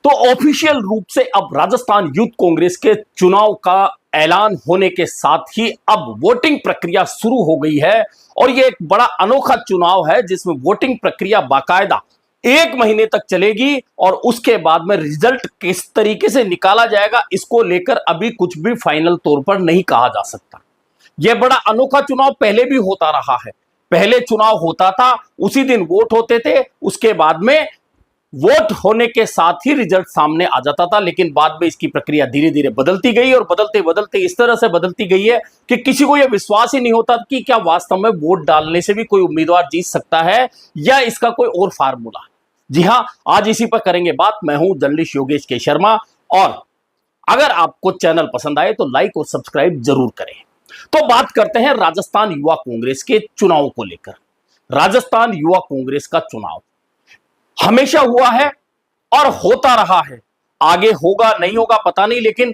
तो ऑफिशियल रूप से अब राजस्थान यूथ कांग्रेस के चुनाव का ऐलान होने के साथ ही अब वोटिंग प्रक्रिया शुरू हो गई है। और यह एक बड़ा अनोखा चुनाव है जिसमें वोटिंग प्रक्रिया बाकायदा 1 महीने तक चलेगी और उसके बाद में रिजल्ट किस तरीके से निकाला जाएगा इसको लेकर अभी कुछ भी फाइनल तौर पर नहीं कहा जा सकता। यह बड़ा अनोखा चुनाव पहले भी होता रहा है। पहले चुनाव होता था, उसी दिन वोट होते थे, उसके बाद में वोट होने के साथ ही रिजल्ट सामने आ जाता था। लेकिन बाद में इसकी प्रक्रिया धीरे धीरे बदलती गई और बदलते बदलते इस तरह से बदलती गई है कि किसी को यह विश्वास ही नहीं होता कि क्या वास्तव में वोट डालने से भी कोई उम्मीदवार जीत सकता है या इसका कोई और फार्मूला। जी हां, आज इसी पर करेंगे बात। मैं हूं जर्नलिस्ट योगेश के शर्मा और अगर आपको चैनल पसंद आए तो लाइक और सब्सक्राइब जरूर करें। तो बात करते हैं राजस्थान युवा कांग्रेस के चुनाव को लेकर। राजस्थान युवा कांग्रेस का चुनाव हमेशा हुआ है और होता रहा है। आगे होगा नहीं होगा पता नहीं, लेकिन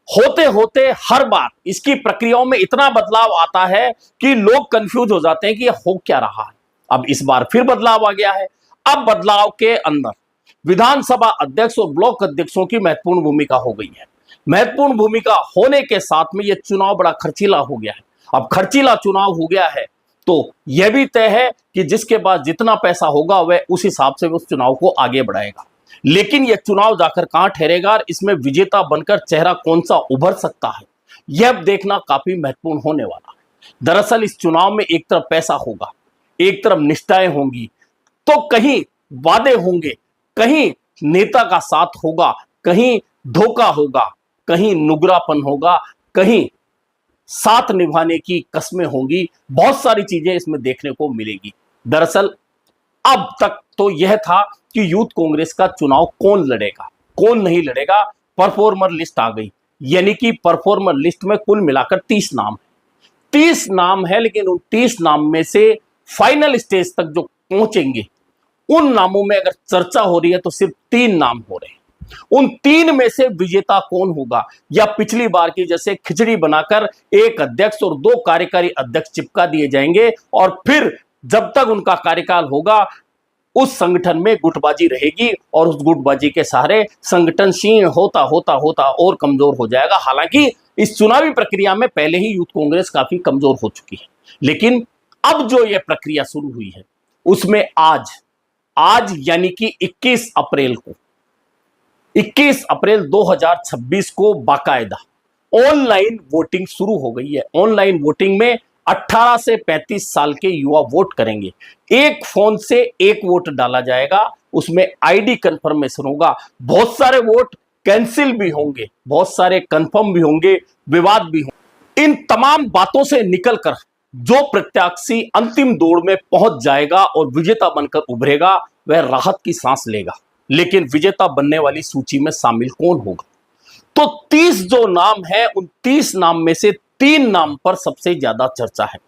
होते होते हर बार इसकी प्रक्रियाओं में इतना बदलाव आता है कि लोग कंफ्यूज हो जाते हैं कि यह हो क्या रहा है। अब इस बार फिर बदलाव आ गया है। अब बदलाव के अंदर विधानसभा अध्यक्ष और ब्लॉक अध्यक्षों की महत्वपूर्ण भूमिका हो गई है। महत्वपूर्ण भूमिका होने के साथ में यह चुनाव बड़ा खर्चीला हो गया है। अब खर्चीला चुनाव हो गया है तो यह भी तय है कि जिसके पास जितना पैसा होगा वह उस हिसाब से उस चुनाव को आगे बढ़ाएगा। लेकिन यह चुनाव जाकर कहां ठहरेगा और इसमें विजेता बनकर चेहरा कौन सा उभर सकता है, यह देखना काफी महत्वपूर्ण होने वाला है। दरअसल इस चुनाव में एक तरफ पैसा होगा, एक तरफ निष्ठाएं होंगी, तो कहीं वादे होंगे, कहीं नेता का साथ होगा, कहीं धोखा होगा, कहीं नुगरापन होगा, कहीं साथ निभाने की कस्में होंगी। बहुत सारी चीजें इसमें देखने को मिलेगी। दरअसल अब तक तो यह था कि यूथ कांग्रेस का चुनाव कौन लड़ेगा कौन नहीं लड़ेगा। परफॉर्मर लिस्ट आ गई, यानी कि परफॉर्मर लिस्ट में कुल मिलाकर 30 नाम है। 30 नाम है, लेकिन उन 30 नाम में से फाइनल स्टेज तक जो पहुंचेंगे उन नामों में अगर चर्चा हो रही है तो सिर्फ 3 नाम हो रहे हैं। उन 3 में से विजेता कौन होगा, या पिछली बार की जैसे खिचड़ी बनाकर एक अध्यक्ष और 2 कार्यकारी अध्यक्ष चिपका दिए जाएंगे और फिर जब तक उनका कार्यकाल होगा उस संगठन में गुटबाजी रहेगी और उस गुटबाजी के सहारे संगठन क्षीण होता होता होता और कमजोर हो जाएगा। हालांकि इस चुनावी प्रक्रिया में पहले ही यूथ कांग्रेस काफी कमजोर हो चुकी है, लेकिन अब जो यह प्रक्रिया शुरू हुई है उसमें आज यानी कि 21 अप्रैल 2026 को बाकायदा ऑनलाइन वोटिंग शुरू हो गई है। ऑनलाइन वोटिंग में 18 से 35 साल के युवा वोट करेंगे। एक फोन से एक वोट डाला जाएगा, उसमें आईडी कंफर्मेशन होगा। बहुत सारे वोट कैंसिल भी होंगे, बहुत सारे कंफर्म भी होंगे, विवाद भी होंगे। इन तमाम बातों से निकलकर जो प्रत्याशी अंतिम दौड़ में पहुंच जाएगा और विजेता बनकर उभरेगा वह राहत की सांस लेगा। लेकिन विजेता बनने वाली सूची में शामिल कौन होगा? तो 30 जो नाम है उन 30 नाम में से 3 नाम पर सबसे ज्यादा चर्चा है।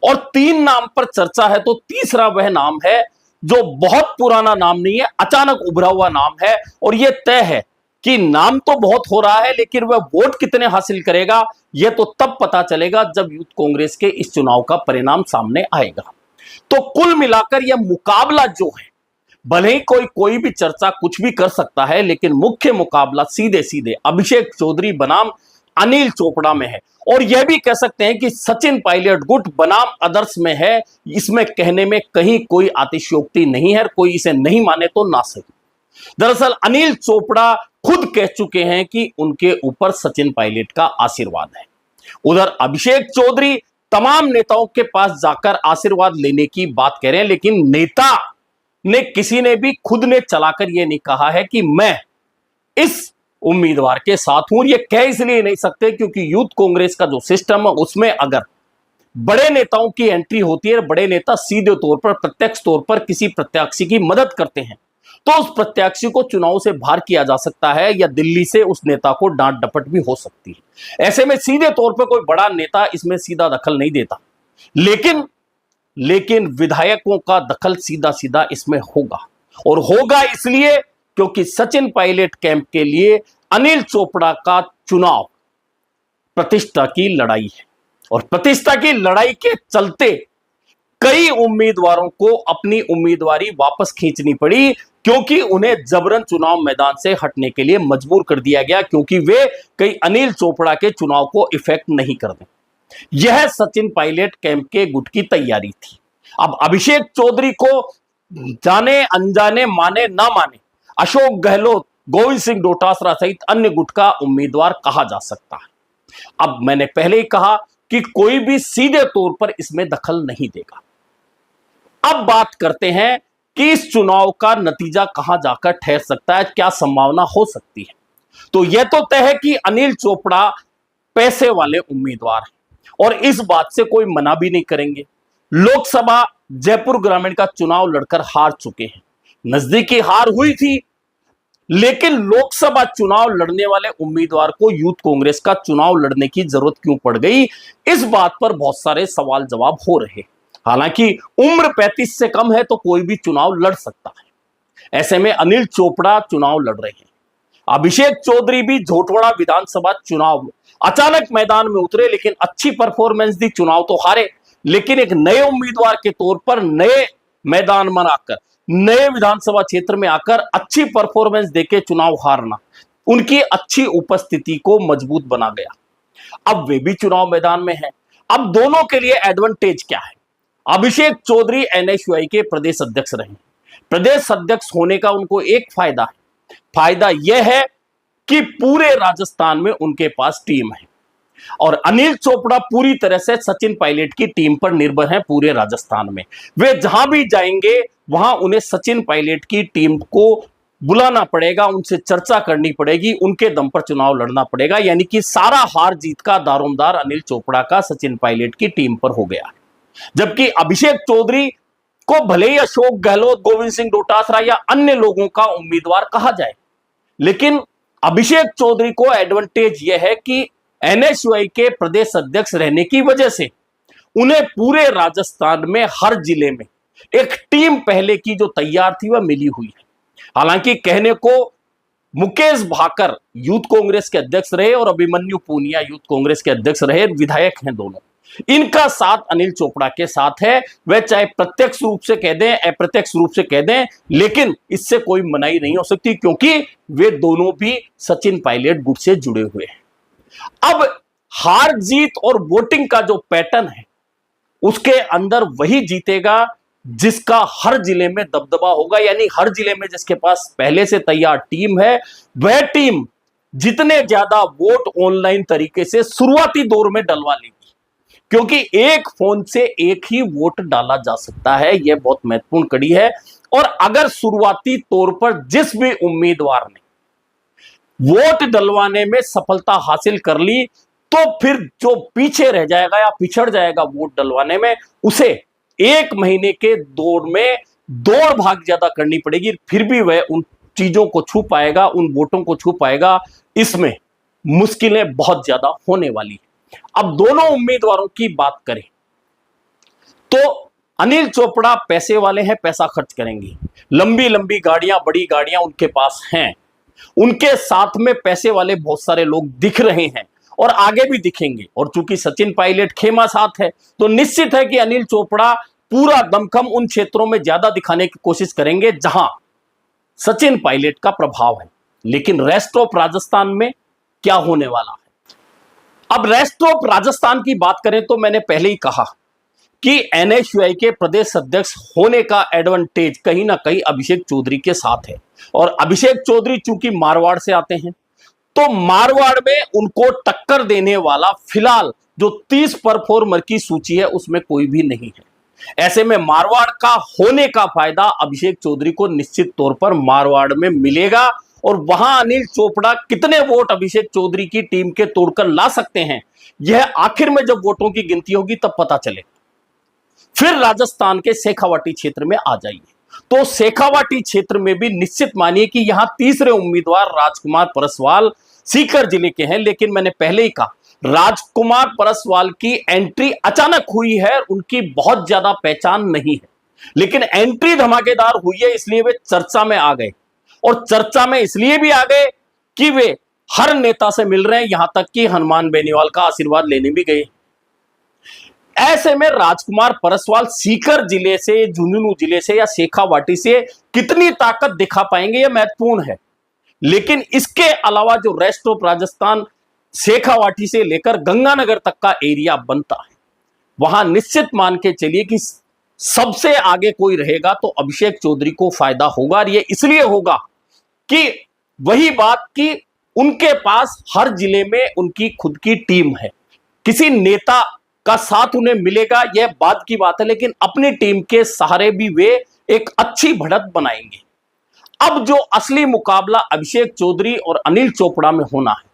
और 3 नाम पर चर्चा है तो तीसरा वह नाम है जो बहुत पुराना नाम नहीं है, अचानक उभरा हुआ नाम है। और यह तय है कि नाम तो बहुत हो रहा है, लेकिन वह वोट कितने हासिल करेगा यह तो तब पता चलेगा जब यूथ कांग्रेस के इस चुनाव का परिणाम सामने आएगा। तो कुल मिलाकर यह मुकाबला जो है, भले ही कोई भी चर्चा कुछ भी कर सकता है, लेकिन मुख्य मुकाबला सीधे सीधे अभिषेक चौधरी बनाम अनिल चोपड़ा में है। और यह भी कह सकते हैं कि सचिन पायलट गुट बनाम अदर्स में है। इसमें कहने में कहीं कोई अतिशयोक्ति नहीं है, कोई इसे नहीं माने तो ना सही। दरअसल अनिल चोपड़ा खुद कह चुके हैं कि उनके ऊपर सचिन पायलट का आशीर्वाद है। उधर अभिषेक चौधरी तमाम नेताओं के पास जाकर आशीर्वाद लेने की बात कह रहे हैं, लेकिन नेता ने किसी ने भी खुद ने चलाकर यह नहीं कहा है कि मैं इस उम्मीदवार के साथ हूं। ये कह इसलिए नहीं सकते क्योंकि यूथ कांग्रेस का जो सिस्टम है उसमें अगर बड़े नेताओं की एंट्री होती है, बड़े नेता सीधे तौर पर प्रत्यक्ष तौर पर किसी प्रत्याशी की मदद करते हैं तो उस प्रत्याशी को चुनाव से बाहर किया जा सकता है या दिल्ली से उस नेता को डांट डपट भी हो सकती है। ऐसे में सीधे तौर पर कोई बड़ा नेता इसमें सीधा दखल नहीं देता, लेकिन विधायकों का दखल सीधा सीधा इसमें होगा। और होगा इसलिए क्योंकि सचिन पायलट कैंप के लिए अनिल चोपड़ा का चुनाव प्रतिष्ठा की लड़ाई है। और प्रतिष्ठा की लड़ाई के चलते कई उम्मीदवारों को अपनी उम्मीदवारी वापस खींचनी पड़ी, क्योंकि उन्हें जबरन चुनाव मैदान से हटने के लिए मजबूर कर दिया गया, क्योंकि वे कहीं अनिल चोपड़ा के चुनाव को इफेक्ट नहीं कर दें। यह सचिन पायलट कैंप के गुट की तैयारी थी। अब अभिषेक चौधरी को जाने अनजाने, माने ना माने, अशोक गहलोत, गोविंद सिंह डोटासरा सहित अन्य गुट का उम्मीदवार कहा जा सकता है। अब मैंने पहले ही कहा कि कोई भी सीधे तौर पर इसमें दखल नहीं देगा। अब बात करते हैं कि इस चुनाव का नतीजा कहां जाकर ठहर सकता है, क्या संभावना हो सकती है। तो यह तो तय है कि अनिल चोपड़ा पैसे वाले उम्मीदवार हैं और इस बात से कोई मना भी नहीं करेंगे। लोकसभा जयपुर ग्रामीण का चुनाव लड़कर हार चुके हैं, नजदीकी हार हुई थी, लेकिन लोकसभा चुनाव लड़ने वाले उम्मीदवार को यूथ कांग्रेस का चुनाव लड़ने की जरूरत क्यों पड़ गई, इस बात पर बहुत सारे सवाल जवाब हो रहे हैं। हालांकि उम्र 35 से कम है तो कोई भी चुनाव लड़ सकता है। ऐसे में अनिल चोपड़ा चुनाव लड़ रहे हैं। अभिषेक चौधरी भी झोटवाड़ा विधानसभा चुनाव अचानक मैदान में उतरे, लेकिन अच्छी परफॉर्मेंस दी, चुनाव तो हारे, लेकिन एक नए उम्मीदवार के तौर पर नए मैदान में आकर, नए विधानसभा क्षेत्र में आकर अच्छी परफॉर्मेंस देके चुनाव हारना उनकी अच्छी उपस्थिति को मजबूत बना गया। अब वे भी चुनाव मैदान में हैं। अब दोनों के लिए एडवांटेज क्या है? अभिषेक चौधरी एनएसयूआई के प्रदेश अध्यक्ष रहे। प्रदेश अध्यक्ष होने का उनको एक फायदा है, फायदा यह है कि पूरे राजस्थान में उनके पास टीम है और अनिल चोपड़ा पूरी तरह से सचिन पायलट की टीम पर निर्भर हैं। पूरे राजस्थान में वे जहां भी जाएंगे वहां उन्हें सचिन पायलट की टीम को बुलाना पड़ेगा, उनसे चर्चा करनी पड़ेगी, उनके दम पर चुनाव लड़ना पड़ेगा। यानी कि सारा हार जीत का दारोमदार अनिल चोपड़ा का सचिन पायलट की टीम पर हो गया है। जबकि अभिषेक चौधरी को भले ही अशोक गहलोत, गोविंद सिंह डोटासरा या अन्य लोगों का उम्मीदवार कहा जाए, लेकिन अभिषेक चौधरी को एडवांटेज यह है कि एनएसयूआई के प्रदेश अध्यक्ष रहने की वजह से उन्हें पूरे राजस्थान में हर जिले में एक टीम पहले की जो तैयार थी वह मिली हुई है। हालांकि कहने को मुकेश भाकर यूथ कांग्रेस के अध्यक्ष रहे और अभिमन्यु पूनिया यूथ कांग्रेस के अध्यक्ष रहे, विधायक हैं दोनों, इनका साथ अनिल चोपड़ा के साथ है। वह चाहे प्रत्यक्ष रूप से कह दें, अप्रत्यक्ष रूप से कह दें, लेकिन इससे कोई मनाही नहीं हो सकती क्योंकि वे दोनों भी सचिन पायलट गुट से जुड़े हुए हैं। अब हार जीत और वोटिंग का जो पैटर्न है उसके अंदर वही जीतेगा जिसका हर जिले में दबदबा होगा। यानी हर जिले में जिसके पास पहले से तैयार टीम है, वह टीम जितने ज्यादा वोट ऑनलाइन तरीके से शुरुआती दौर में डलवा लेगी, क्योंकि एक फोन से एक ही वोट डाला जा सकता है। यह बहुत महत्वपूर्ण कड़ी है। और अगर शुरुआती तौर पर जिस भी उम्मीदवार ने वोट डलवाने में सफलता हासिल कर ली, तो फिर जो पीछे रह जाएगा या पिछड़ जाएगा वोट डलवाने में, उसे एक महीने के दौर में दौड़ भाग ज्यादा करनी पड़ेगी, फिर भी वह उन चीजों को छू पाएगा, उन वोटों को छू पाएगा। इसमें मुश्किलें बहुत ज्यादा होने वाली है। अब दोनों उम्मीदवारों की बात करें तो अनिल चोपड़ा पैसे वाले हैं, पैसा खर्च करेंगे, लंबी लंबी गाड़ियां, बड़ी गाड़ियां उनके पास हैं, उनके साथ में पैसे वाले बहुत सारे लोग दिख रहे हैं और आगे भी दिखेंगे। और चूंकि सचिन पायलट खेमा साथ है तो निश्चित है कि अनिल चोपड़ा पूरा दमखम उन क्षेत्रों में ज्यादा दिखाने की कोशिश करेंगे जहां सचिन पायलट का प्रभाव है। लेकिन रेस्ट ऑफ राजस्थान में क्या होने वाला है? अब रेस्ट ऑफ राजस्थान की बात करें तो मैंने पहले ही कहा कि एनएसयूआई के प्रदेश अध्यक्ष होने का एडवांटेज कहीं ना कहीं अभिषेक चौधरी के साथ है। और अभिषेक चौधरी चूंकि मारवाड़ से आते हैं तो मारवाड़ में उनको टक्कर देने वाला फिलहाल जो 30 परफॉर्मर की सूची है उसमें कोई भी नहीं है। ऐसे में मारवाड़ का होने का फायदा अभिषेक चौधरी को निश्चित तौर पर मारवाड़ में मिलेगा। और वहां अनिल चोपड़ा कितने वोट अभिषेक चौधरी की टीम के तोड़कर ला सकते हैं, यह आखिर में जब वोटों की गिनती होगी तब पता चले। फिर राजस्थान के शेखावाटी क्षेत्र में आ जाइए तो शेखावाटी क्षेत्र में भी निश्चित मानिए कि यहां तीसरे उम्मीदवार राजकुमार परसवाल सीकर जिले के हैं। लेकिन मैंने पहले ही कहा राजकुमार परसवाल की एंट्री अचानक हुई है, उनकी बहुत ज्यादा पहचान नहीं है, लेकिन एंट्री धमाकेदार हुई है, इसलिए वे चर्चा में आ गए। और चर्चा में इसलिए भी आ गए कि वे हर नेता से मिल रहे हैं, यहां तक कि हनुमान बेनीवाल का आशीर्वाद लेने भी गए। ऐसे में राजकुमार परसवाल सीकर जिले से, झुंझुनू जिले से या शेखावाटी से कितनी ताकत दिखा पाएंगे यह महत्वपूर्ण है। लेकिन इसके अलावा जो रेस्ट ऑफ राजस्थान शेखावाटी से लेकर गंगानगर तक का एरिया बनता है, वहां निश्चित मान के चलिए कि सबसे आगे कोई रहेगा तो अभिषेक चौधरी को फायदा होगा। और ये इसलिए होगा कि वही बात कि उनके पास हर जिले में उनकी खुद की टीम है। किसी नेता का साथ उन्हें मिलेगा यह बाद की बात है, लेकिन अपनी टीम के सहारे भी वे एक अच्छी बढ़त बनाएंगे। अब जो असली मुकाबला अभिषेक चौधरी और अनिल चोपड़ा में होना है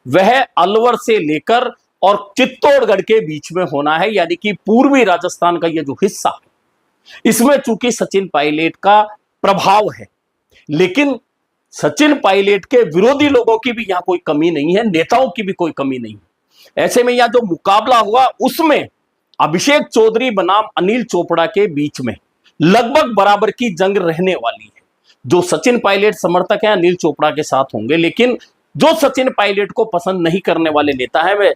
वह अलवर से लेकर और चित्तौड़गढ़ के बीच में होना है, यानी कि पूर्वी राजस्थान का यह जो हिस्सा है इसमें चूंकि सचिन पायलट का प्रभाव है, लेकिन सचिन पायलट के विरोधी लोगों की भी यहां कोई कमी नहीं है, नेताओं की भी कोई कमी नहीं है। ऐसे में यहां जो मुकाबला हुआ उसमें अभिषेक चौधरी बनाम अनिल चोपड़ा के बीच में लगभग बराबर की जंग रहने वाली है। जो सचिन पायलट समर्थक हैं अनिल चोपड़ा के साथ होंगे, लेकिन जो सचिन पायलट को पसंद नहीं करने वाले नेता हैं वे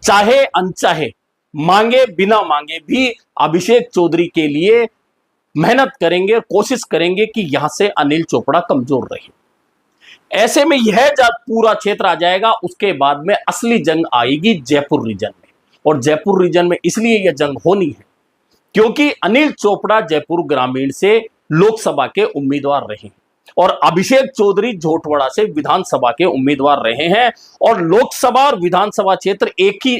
चाहे अनचाहे, मांगे बिना मांगे भी अभिषेक चौधरी के लिए मेहनत करेंगे, कोशिश करेंगे कि यहां से अनिल चोपड़ा कमजोर रहे। ऐसे में यह जब पूरा क्षेत्र आ जाएगा उसके बाद में असली जंग आएगी जयपुर रीजन में। और जयपुर रीजन में इसलिए यह जंग होनी है क्योंकि अनिल चोपड़ा जयपुर ग्रामीण से लोकसभा के उम्मीदवार रहे हैं और अभिषेक चौधरी झोटवाड़ा से विधानसभा के उम्मीदवार रहे हैं। और लोकसभा और विधानसभा क्षेत्र एक ही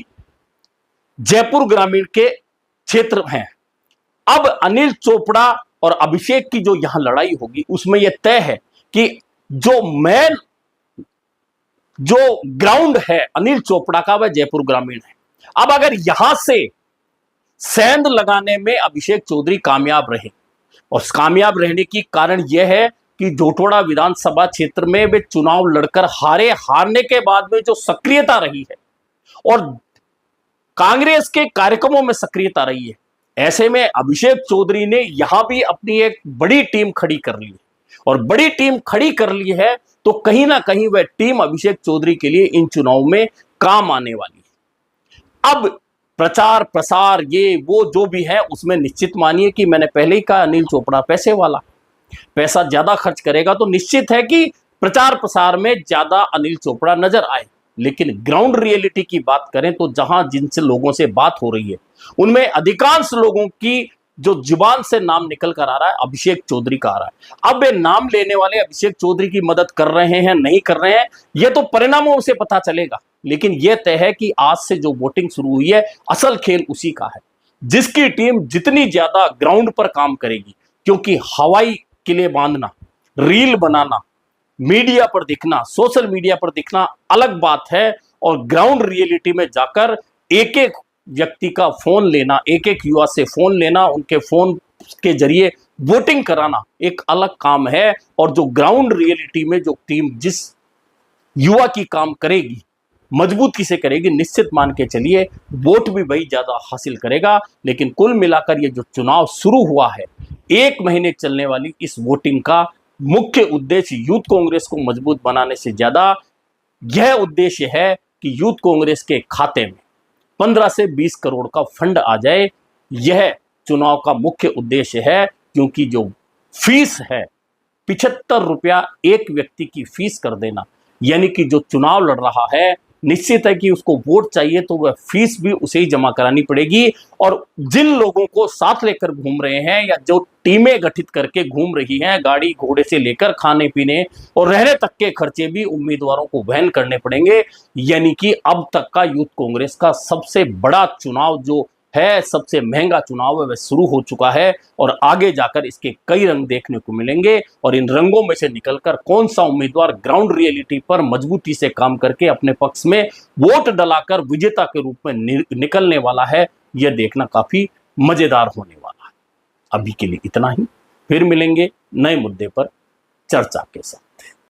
जयपुर ग्रामीण के क्षेत्र हैं। अब अनिल चोपड़ा और अभिषेक की जो यहां लड़ाई होगी उसमें यह तय है कि जो ग्राउंड है अनिल चोपड़ा का वह जयपुर ग्रामीण है। अब अगर यहां से सेंध लगाने में अभिषेक चौधरी कामयाब रहे, और कामयाब रहने की कारण यह है कि जोटवाड़ा विधानसभा क्षेत्र में वे चुनाव लड़कर हारने के बाद में जो सक्रियता रही है और कांग्रेस के कार्यक्रमों में सक्रियता रही है, ऐसे में अभिषेक चौधरी ने यहां भी अपनी एक बड़ी टीम खड़ी कर ली है। और बड़ी टीम खड़ी कर ली है तो कहीं ना कहीं वह टीम अभिषेक चौधरी के लिए इन चुनाव में काम आने वाली है। अब प्रचार प्रसार ये वो जो भी है उसमें निश्चित मानिए कि मैंने पहले ही कहा अनिल चोपड़ा पैसे वाला, पैसा ज्यादा खर्च करेगा तो निश्चित है कि प्रचार प्रसार में ज्यादा अनिल चोपड़ा नजर आए। लेकिन ग्राउंड रियलिटी की बात करें तो जहां जिनसे लोगों से बात हो रही है उनमें अधिकांश लोगों की जो जुबान से नाम निकल कर आ रहा है अभिषेक चौधरी का आ रहा है। अब वे नाम लेने वाले अभिषेक चौधरी की मदद कर रहे हैं नहीं कर रहे हैं यह तो परिणामों से पता चलेगा, लेकिन यह तय है कि आज से जो वोटिंग शुरू हुई है असल खेल उसी का है। जिसकी टीम जितनी ज्यादा ग्राउंड पर काम करेगी, क्योंकि हवाई किले बांधना, रील बनाना, मीडिया पर दिखना, सोशल मीडिया पर दिखना अलग बात है, और ग्राउंड रियलिटी में जाकर एक एक व्यक्ति का फोन लेना, एक एक युवा से फोन लेना, उनके फोन के जरिए वोटिंग कराना एक अलग काम है। और जो ग्राउंड रियलिटी में जो टीम जिस युवा की काम करेगी, मजबूती से करेगी, निश्चित मान के चलिए वोट भी वही ज्यादा हासिल करेगा। लेकिन कुल मिलाकर ये जो चुनाव शुरू हुआ है, 1 महीने चलने वाली इस वोटिंग का मुख्य उद्देश्य यूथ कांग्रेस को मजबूत बनाने से ज्यादा यह उद्देश्य है कि यूथ कांग्रेस के खाते में 15 से 20 करोड़ का फंड आ जाए। यह चुनाव का मुख्य उद्देश्य है, क्योंकि जो फीस है 75 रुपया एक व्यक्ति की फीस कर देना, यानी कि जो चुनाव लड़ रहा है निश्चित है कि उसको वोट चाहिए तो वह फीस भी उसे ही जमा करानी पड़ेगी। और जिन लोगों को साथ लेकर घूम रहे हैं या जो टीमें गठित करके घूम रही हैं, गाड़ी घोड़े से लेकर खाने पीने और रहने तक के खर्चे भी उम्मीदवारों को वहन करने पड़ेंगे। यानी कि अब तक का यूथ कांग्रेस का सबसे बड़ा चुनाव जो है, सबसे महंगा चुनाव है, वह शुरू हो चुका है और आगे जाकर इसके कई रंग देखने को मिलेंगे। और इन रंगों में से निकलकर कौन सा उम्मीदवार ग्राउंड रियलिटी पर मजबूती से काम करके अपने पक्ष में वोट डलाकर विजेता के रूप में निकलने वाला है, यह देखना काफी मजेदार होने वाला है। अभी के लिए इतना ही, फिर मिलेंगे नए मुद्दे पर चर्चा के साथ।